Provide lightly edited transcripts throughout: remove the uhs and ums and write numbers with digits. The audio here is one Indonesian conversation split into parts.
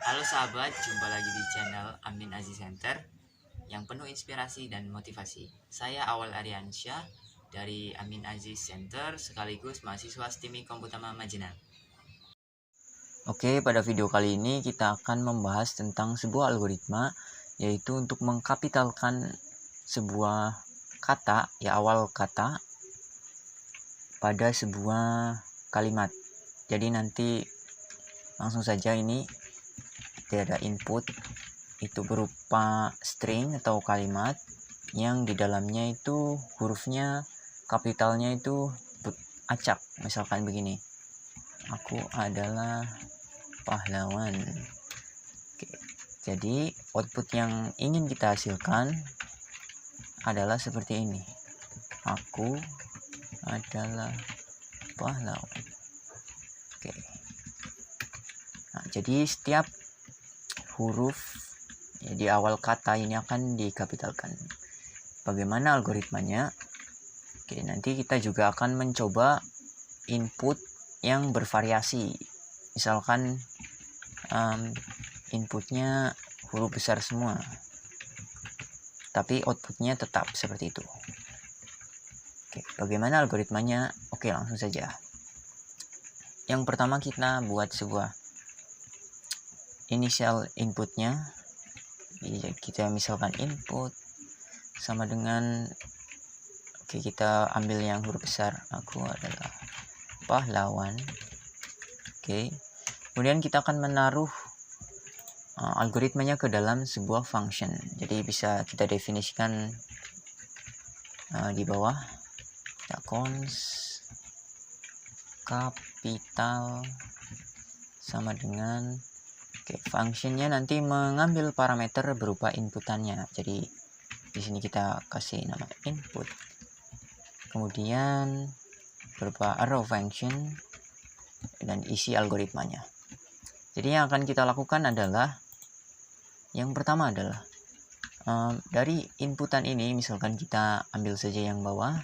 Halo sahabat, jumpa lagi di channel Amin Aziz Center yang penuh inspirasi dan motivasi. Saya Awal Aryansyah dari Amin Aziz Center sekaligus mahasiswa STIMI Komputama Majenang. Oke, pada video kali ini kita akan membahas tentang sebuah algoritma, yaitu untuk mengkapitalkan sebuah kata, ya awal kata, pada sebuah kalimat. Jadi nanti langsung saja, ini tidak ada input, itu berupa string atau kalimat yang di dalamnya itu hurufnya kapitalnya itu acak. Misalkan begini, aku adalah pahlawan. Oke. Jadi output yang ingin kita hasilkan adalah seperti ini, aku adalah pahlawan. Oke. Nah, jadi setiap huruf ya, di awal kata ini akan dikapitalkan. Bagaimana algoritmanya? Oke, nanti kita juga akan mencoba input yang bervariasi. Misalkan inputnya huruf besar semua, tapi outputnya tetap seperti itu. Oke, bagaimana algoritmanya? Oke, langsung saja. Yang pertama kita buat sebuah initial inputnya. Kita misalkan input sama dengan, oke, kita ambil yang huruf besar, aku adalah pahlawan. Oke, kemudian kita akan menaruh algoritmanya ke dalam sebuah function. Jadi bisa kita definisikan di bawah, ya, const capital sama dengan, oke, functionnya nanti mengambil parameter berupa inputannya. Jadi di sini kita kasih nama input, kemudian berupa arrow function dan isi algoritmanya. Jadi yang akan kita lakukan adalah, yang pertama adalah dari inputan ini, misalkan kita ambil saja yang bawah.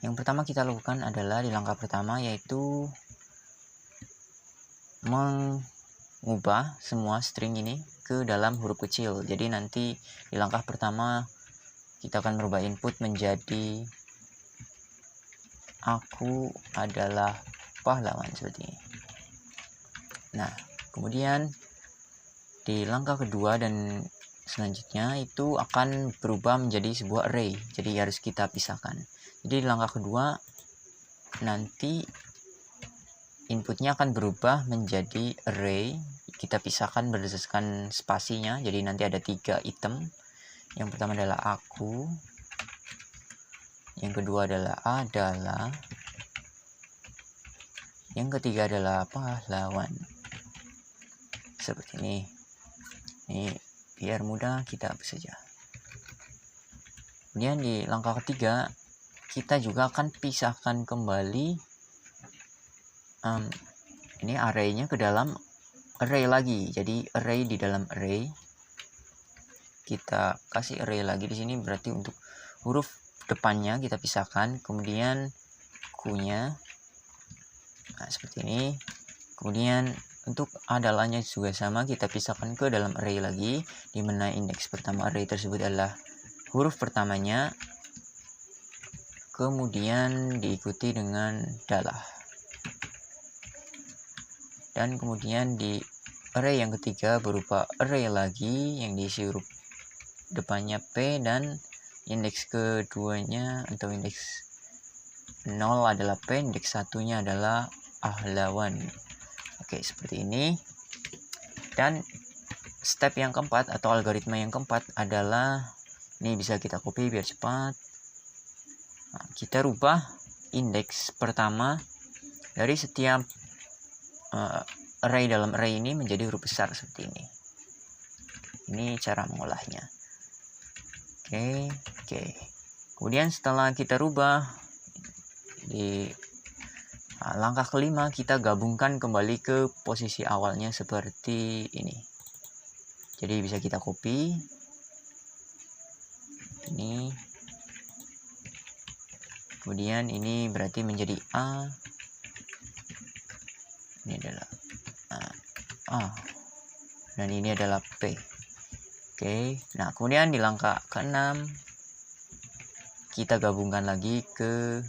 Yang pertama kita lakukan adalah di langkah pertama, yaitu mengubah semua string ini ke dalam huruf kecil. Jadi nanti di langkah pertama kita akan merubah input menjadi aku adalah pahlawan seperti ini. Nah, kemudian di langkah kedua dan selanjutnya itu akan berubah menjadi sebuah array. Jadi harus kita pisahkan. Jadi di langkah kedua nanti inputnya akan berubah menjadi array. Kita pisahkan berdasarkan spasinya. Jadi nanti ada 3 item. Yang pertama adalah aku, yang kedua adalah yang ketiga adalah pahlawan. Seperti ini. Ini biar mudah kita hapus saja. Kemudian di langkah ketiga kita juga akan pisahkan kembali ini arraynya ke dalam array lagi. Jadi array di dalam array, kita kasih array lagi di sini, berarti untuk huruf depannya kita pisahkan, kemudian Q-nya seperti ini. Kemudian untuk adalahnya juga sama, kita pisahkan ke dalam array lagi, di mana indeks pertama array tersebut adalah huruf pertamanya, kemudian diikuti dengan dalah. Dan kemudian di array yang ketiga berupa array lagi yang diisi huruf depannya P, dan indeks keduanya atau indeks 0 adalah P, indeks satunya adalah pahlawan. Oke, seperti ini. Dan step yang keempat atau algoritma yang keempat adalah, ini bisa kita copy biar cepat. Nah, kita rubah indeks pertama dari setiap array dalam array ini menjadi huruf besar seperti ini. Ini cara mengolahnya. Oke. Kemudian setelah kita rubah, di langkah kelima kita gabungkan kembali ke posisi awalnya seperti ini. Jadi bisa kita copy ini, kemudian ini berarti menjadi A, ini adalah A. A dan ini adalah P. Oke, nah kemudian di langkah ke-6 kita gabungkan lagi ke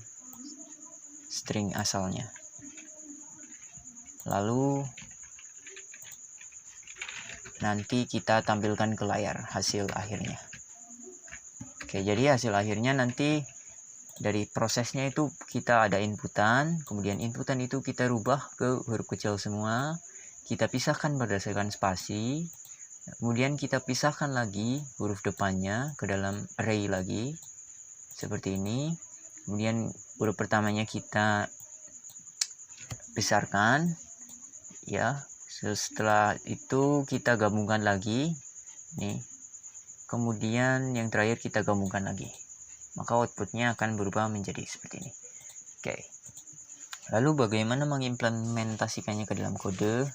string asalnya. Lalu nanti kita tampilkan ke layar hasil akhirnya. Oke, jadi hasil akhirnya nanti dari prosesnya itu kita ada inputan, kemudian inputan itu kita rubah ke huruf kecil semua, kita pisahkan berdasarkan spasi, kemudian kita pisahkan lagi huruf depannya ke dalam array lagi, seperti ini. Kemudian huruf pertamanya kita besarkan, ya. Setelah itu kita gabungkan lagi, nih. Kemudian yang terakhir kita gabungkan lagi, maka outputnya akan berubah menjadi seperti ini. Oke. Lalu bagaimana mengimplementasikannya ke dalam kode?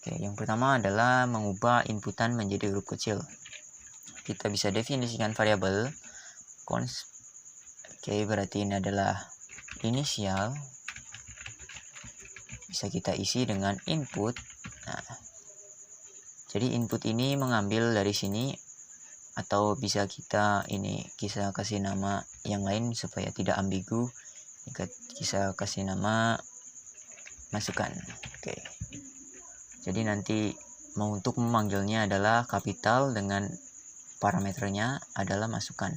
Oke, yang pertama adalah mengubah inputan menjadi huruf kecil. Kita bisa definisikan variabel const. Oke, berarti ini adalah inisial. Bisa kita isi dengan input. Nah, jadi input ini mengambil dari sini, atau bisa kita kasih nama yang lain supaya tidak ambigu. Kita kasih nama masukan. Oke. Jadi nanti untuk memanggilnya adalah kapital dengan parameternya adalah masukan.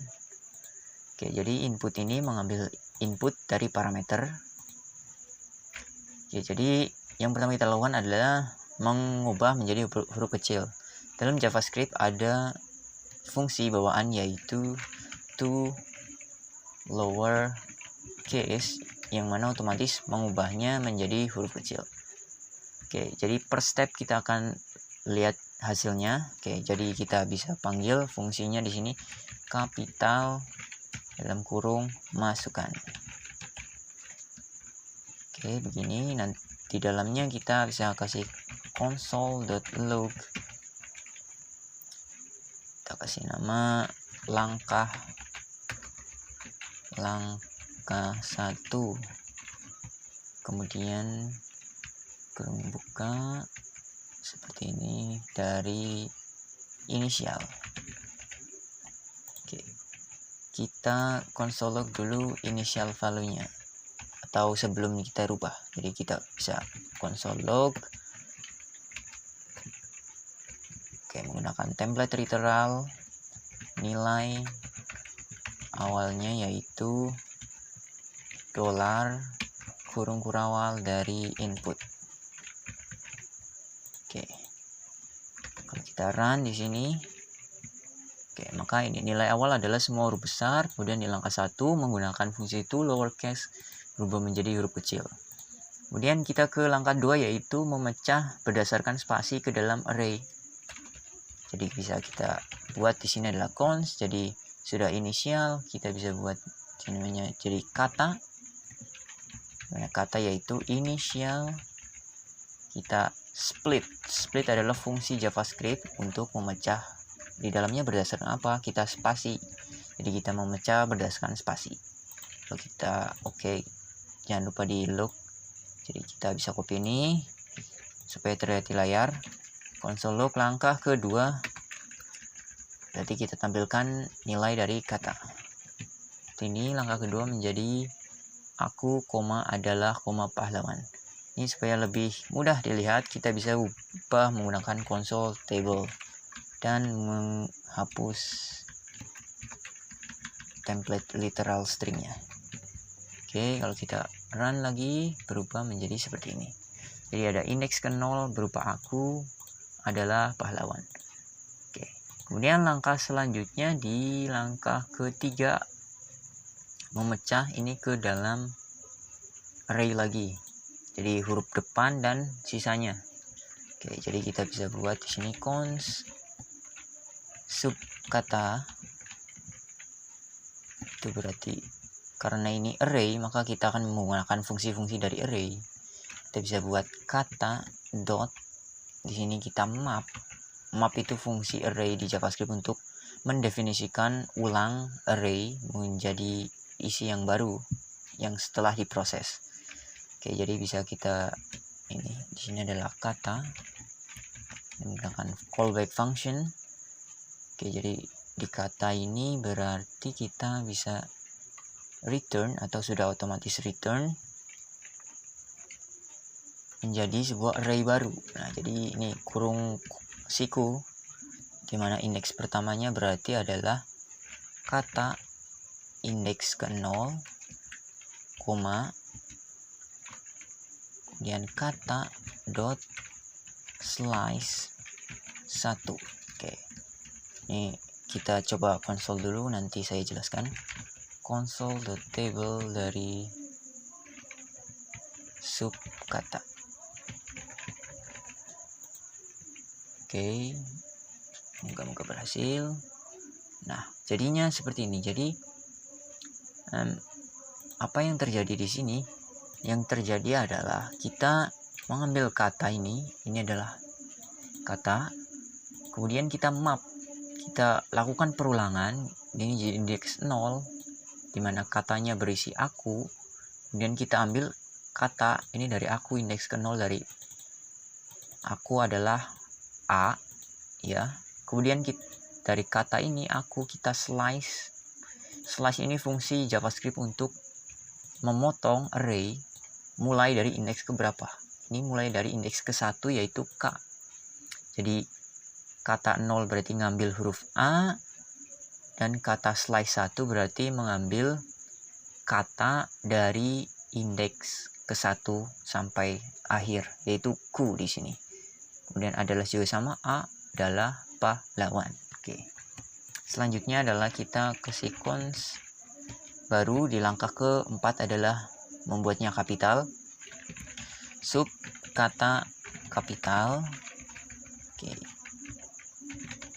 Oke, jadi input ini mengambil input dari parameter. Oke, jadi yang pertama kita lakukan adalah mengubah menjadi huruf kecil. Dalam JavaScript ada fungsi bawaan yaitu to lower case, yang mana otomatis mengubahnya menjadi huruf kecil. Oke, jadi per step kita akan lihat hasilnya. Oke, jadi kita bisa panggil fungsinya di sini kapital dalam kurung masukan. Oke, begini. Nanti di dalamnya kita bisa kasih console.log. Kita kasih nama langkah 1. Kemudian kurung buka seperti ini dari inisial. Oke, kita console log dulu initial value-nya atau sebelum kita rubah. Jadi kita bisa console log. Oke, menggunakan template literal, nilai awalnya yaitu kurung kurawal dari input. Oke, kalau kita run di sini, oke, maka ini nilai awal adalah semua huruf besar. Kemudian di langkah 1 menggunakan fungsi to lowercase berubah menjadi huruf kecil. Kemudian kita ke langkah 2 yaitu memecah berdasarkan spasi ke dalam array. Jadi bisa kita buat di sini adalah const. Jadi sudah inisial, kita bisa buat namanya jadi kata. Kata yaitu inisial. Kita split adalah fungsi JavaScript untuk memecah. Di dalamnya berdasarkan apa? Kita spasi. Jadi kita memecah berdasarkan spasi. Kalau kita jangan lupa di look. Jadi kita bisa copy ini supaya terlihat di layar. Console log langkah kedua. Berarti kita tampilkan nilai dari kata. Ini langkah kedua menjadi aku, adalah, pahlawan. Ini supaya lebih mudah dilihat, kita bisa ubah menggunakan console table dan menghapus template literal stringnya. Oke, kalau kita run lagi berubah menjadi seperti ini. Jadi ada indeks ke 0 berupa aku adalah pahlawan. Oke, kemudian langkah selanjutnya di langkah ketiga memecah ini ke dalam array lagi. Jadi huruf depan dan sisanya. Oke, jadi kita bisa buat di sini const sub kata. Itu berarti karena ini array, maka kita akan menggunakan fungsi-fungsi dari array. Kita bisa buat kata dot. Di sini kita map. Map itu fungsi array di JavaScript untuk mendefinisikan ulang array menjadi isi yang baru yang setelah diproses. Oke, jadi bisa kita di sini adalah kata. menggunakan callback function. Oke, jadi di kata ini berarti kita bisa return atau sudah otomatis return menjadi sebuah array baru. Nah, jadi ini kurung siku, dimana indeks pertamanya berarti adalah kata indeks ke 0, koma, kemudian kata dot slice 1. Oke, ini kita coba konsol dulu, nanti saya jelaskan. Console.table dari sub kata. Oke, moga-moga berhasil. Nah, jadinya seperti ini. Jadi apa yang terjadi di sini? Yang terjadi adalah kita mengambil kata ini adalah kata, kemudian kita map, kita lakukan perulangan, ini jadi indeks 0, dimana katanya berisi aku, kemudian kita ambil kata ini dari aku, indeks ke 0 dari aku adalah A, ya. Kemudian dari kata ini aku kita slice ini fungsi JavaScript untuk memotong array mulai dari indeks ke berapa. Ini mulai dari indeks ke 1 yaitu K. Jadi kata 0 berarti ngambil huruf A, dan kata slice 1 berarti mengambil kata dari indeks ke 1 sampai akhir, yaitu Q di sini. Kemudian adalah juga sama A adalah pahlawan. Oke. Selanjutnya adalah kita ke sequence baru di langkah keempat adalah membuatnya kapital. Sub kata kapital. Oke.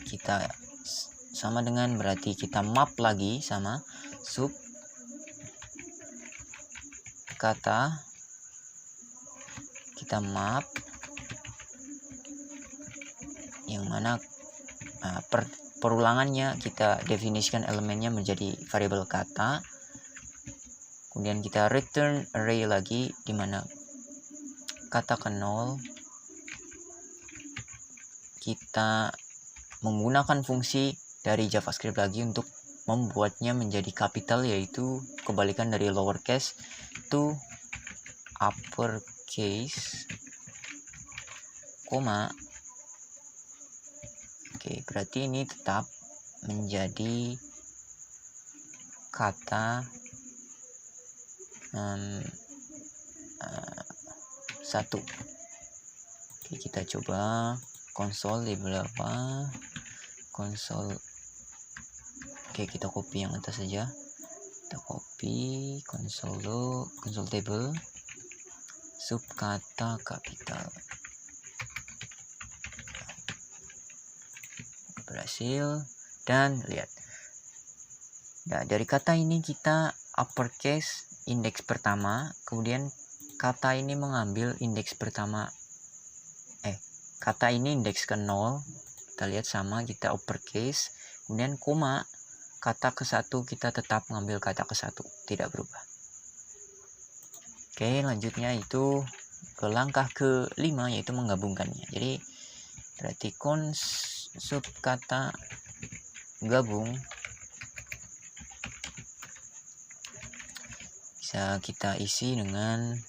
Kita sama dengan berarti kita map lagi sama sub kata, kita map yang mana perulangannya kita definisikan elemennya menjadi variabel kata, kemudian kita return array lagi di mana kata ke 0 kita menggunakan fungsi dari JavaScript lagi untuk membuatnya menjadi capital, yaitu kebalikan dari lowercase to uppercase, koma. Oke, berarti ini tetap menjadi kata 1. Oke, kita coba konsol di berapa konsol. Oke, kita copy yang atas saja. Kita copy konsol table sub kata kapital. Berhasil, dan lihat. Nah, dari kata ini kita uppercase indeks pertama, kemudian kata ini mengambil indeks pertama. Kata ini indeks ke 0. Kita lihat sama, kita uppercase, kemudian koma, kata ke 1 kita tetap mengambil kata ke 1, tidak berubah. Oke, lanjutnya itu ke langkah ke-5 yaitu menggabungkannya. Jadi berarti sub kata gabung bisa kita isi dengan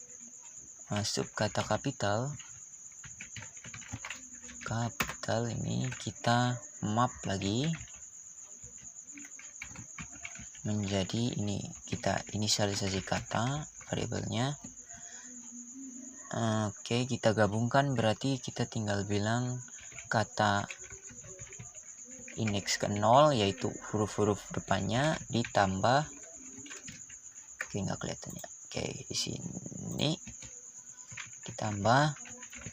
sub kata kapital ini kita map lagi menjadi ini, kita inisialisasi kata variabelnya. Oke, kita gabungkan berarti kita tinggal bilang kata indeks ke 0 yaitu huruf-huruf depannya ditambah, oke nggak kelihatan ya, oke di sini ditambah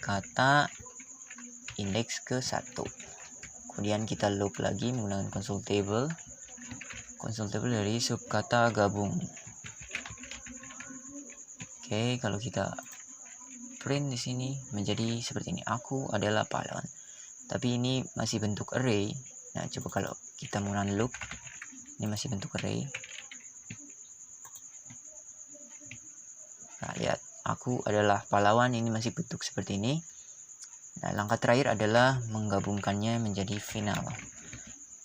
kata indeks ke 1, kemudian kita loop lagi menggunakan console table dari sub kata gabung. Oke, kalau kita print di sini menjadi seperti ini, aku adalah pahlawan, tapi ini masih bentuk array. Nah, coba kalau kita menggunakan loop, ini masih bentuk array. Nah, lihat, aku adalah pahlawan, ini masih bentuk seperti ini. Nah, langkah terakhir adalah menggabungkannya menjadi final.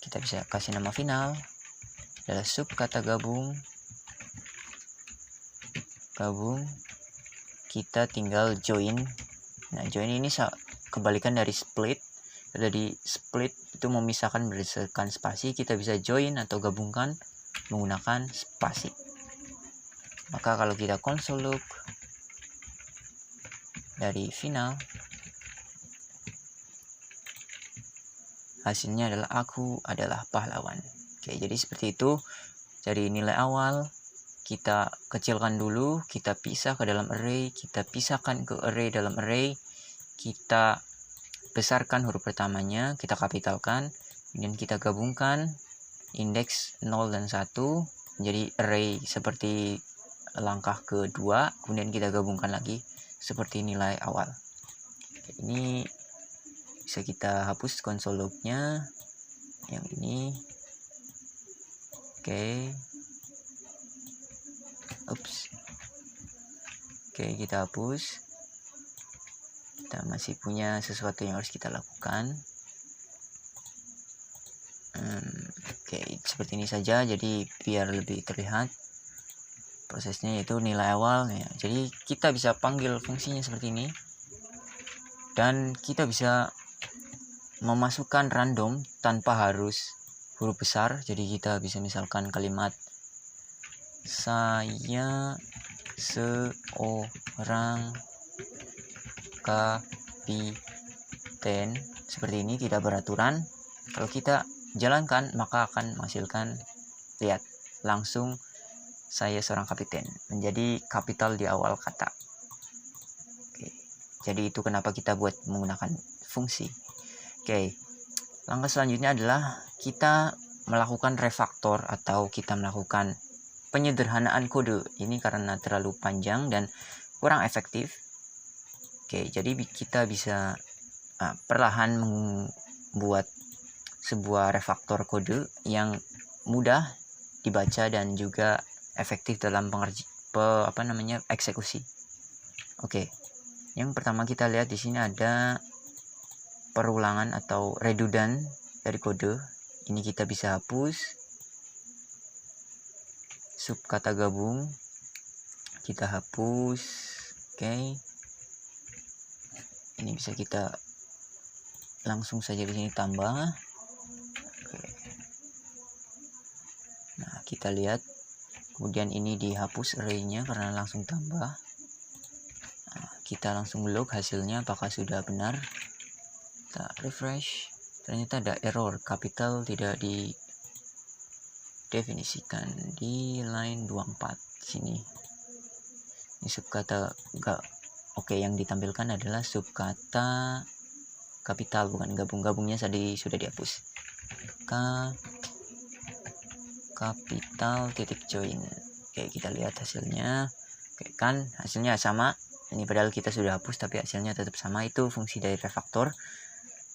Kita bisa kasih nama final adalah sub kata gabung. Kita tinggal join. Nah, join ini kebalikan dari split. Jadi split itu memisahkan berdasarkan spasi, kita bisa join atau gabungkan menggunakan spasi. Maka kalau kita console log dari final, hasilnya adalah aku adalah pahlawan. Oke, jadi seperti itu. Dari nilai awal kita kecilkan dulu, kita pisah ke dalam array, kita pisahkan ke array dalam array, kita besarkan huruf pertamanya, kita kapitalkan, kemudian kita gabungkan indeks 0 dan 1 menjadi array seperti langkah kedua, kemudian kita gabungkan lagi seperti nilai awal. Ini bisa kita hapus console log-nya yang ini. Oke, kita hapus. Kita masih punya sesuatu yang harus kita lakukan. Seperti ini saja. Jadi biar lebih terlihat prosesnya, yaitu nilai awal ya. Jadi kita bisa panggil fungsinya seperti ini, dan kita bisa memasukkan random tanpa harus huruf besar. Jadi kita bisa misalkan kalimat saya seorang kapiten, seperti ini, tidak beraturan. Kalau kita jalankan maka akan menghasilkan, lihat, langsung saya seorang kapiten, menjadi kapital di awal kata. Jadi itu kenapa kita buat menggunakan fungsi. Langkah selanjutnya adalah kita melakukan refaktor atau kita melakukan penyederhanaan kode. Ini karena terlalu panjang dan kurang efektif. Jadi kita bisa perlahan membuat sebuah refaktor kode yang mudah dibaca dan juga efektif dalam eksekusi. Yang pertama kita lihat di sini ada perulangan atau redundant dari kode. Ini kita bisa hapus. Sub kata gabung kita hapus. Ini bisa kita langsung saja di sini tambah. Nah, kita lihat. Kemudian ini dihapus array-nya karena langsung tambah. Nah, kita langsung log hasilnya apakah sudah benar. Kita refresh, ternyata ada error, kapital tidak didefinisikan di line 24 sini. Ini subkata yang ditampilkan adalah subkata kapital, bukan gabung-gabungnya tadi sudah dihapus. Kapital titik join. Kita lihat hasilnya. Kan hasilnya sama. Ini padahal kita sudah hapus tapi hasilnya tetap sama. Itu fungsi dari refaktor.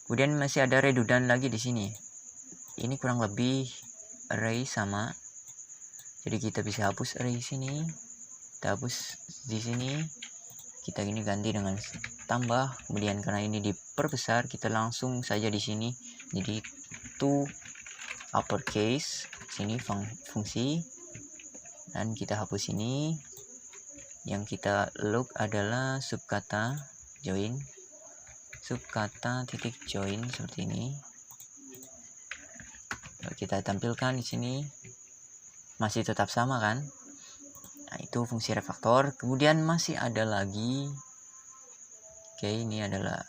Kemudian masih ada redundant lagi di sini. Ini kurang lebih array sama. Jadi kita bisa hapus array sini. Kita hapus di sini. Kita ini ganti dengan tambah. Kemudian karena ini diperbesar, kita langsung saja di sini. Jadi to uppercase. Sini fungsi. Dan kita hapus ini. Yang kita log adalah subkata join. Subkata titik join seperti ini. Kita tampilkan di sini, masih tetap sama kan? Nah, itu fungsi refaktor. Kemudian masih ada lagi. Ini adalah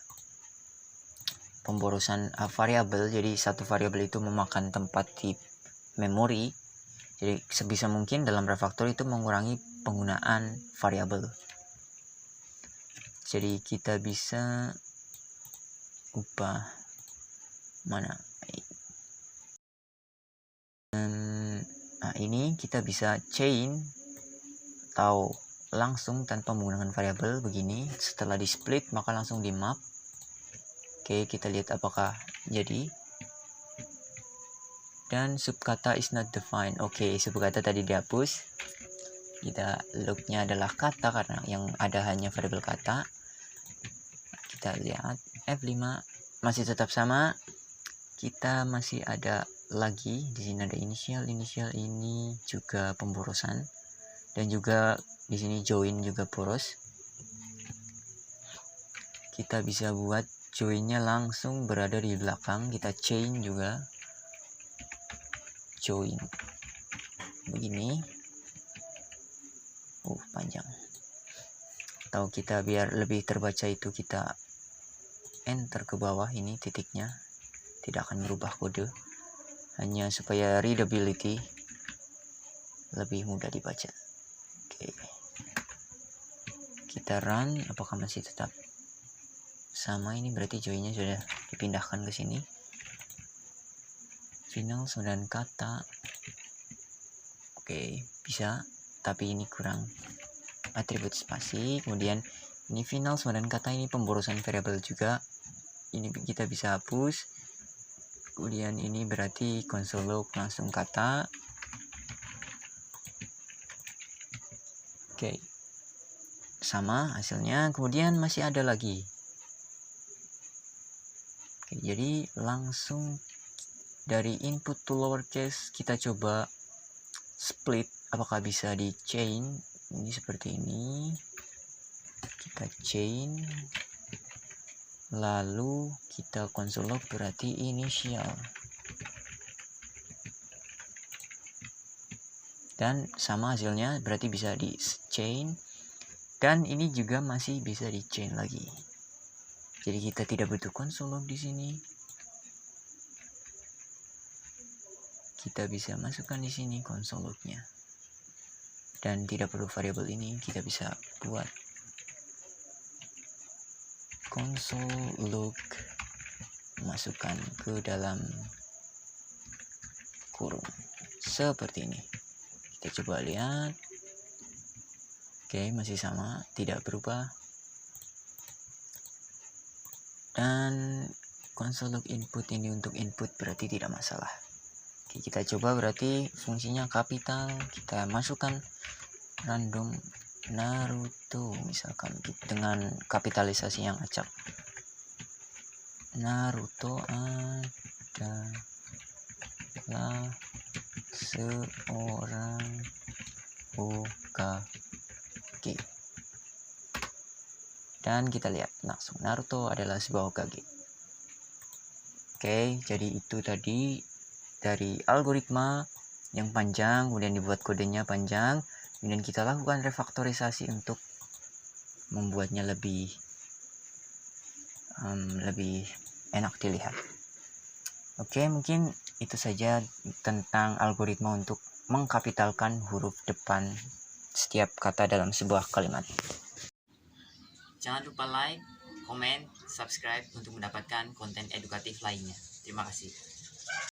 pemborosan variabel. Jadi satu variabel itu memakan tempat di memori. Jadi sebisa mungkin dalam refaktor itu mengurangi penggunaan variabel. Jadi kita bisa ubah mana. Nah, ini kita bisa chain atau langsung tanpa menggunakan variabel begini. Setelah di split maka langsung di map. Kita lihat apakah jadi. Dan subkata is not defined. Subkata tadi dihapus. Kita lognya adalah kata karena yang ada hanya variabel kata. Kita lihat F5 masih tetap sama. Kita masih ada lagi di sini, ada inisial ini juga pemborosan, dan juga di sini join juga boros. Kita bisa buat joinnya langsung berada di belakang, kita chain juga join begini. Panjang. Atau kita biar lebih terbaca itu kita enter ke bawah, ini titiknya tidak akan merubah kode, hanya supaya readability lebih mudah dibaca. Oke, kita run. Apakah masih tetap sama? Ini berarti joinnya sudah dipindahkan ke sini. Final 9 kata. Oke, bisa, tapi ini kurang atribut spasi. Kemudian ini final 9 kata, ini pemborosan variabel juga, ini kita bisa hapus. Kemudian ini berarti console log langsung kata. Oke, sama hasilnya. Kemudian masih ada lagi. Oke, jadi langsung dari input to lowercase kita coba split, apakah bisa di chain. Ini seperti ini, kita chain, lalu kita console log berarti initial, dan sama hasilnya berarti bisa di chain, dan ini juga masih bisa di chain lagi. Jadi kita tidak butuh console log di sini. Kita bisa masukkan di sini console lognya, dan tidak perlu variabel ini. Kita bisa buat console log, masukkan ke dalam kurung seperti ini. Kita coba lihat. Oke, masih sama, tidak berubah. Dan console log input ini untuk input berarti tidak masalah. Oke, kita coba berarti fungsinya kapital. Kita masukkan random Naruto misalkan dengan kapitalisasi yang acak. Naruto adalah seorang Hokage. Dan kita lihat langsung Naruto adalah sebuah Hokage. Oke, jadi itu tadi dari algoritma yang panjang, kemudian dibuat kodenya panjang, kemudian kita lakukan refaktorisasi untuk membuatnya lebih enak dilihat. Oke, mungkin itu saja tentang algoritma untuk mengkapitalkan huruf depan setiap kata dalam sebuah kalimat. Jangan lupa like, komen, subscribe untuk mendapatkan konten edukatif lainnya. Terima kasih.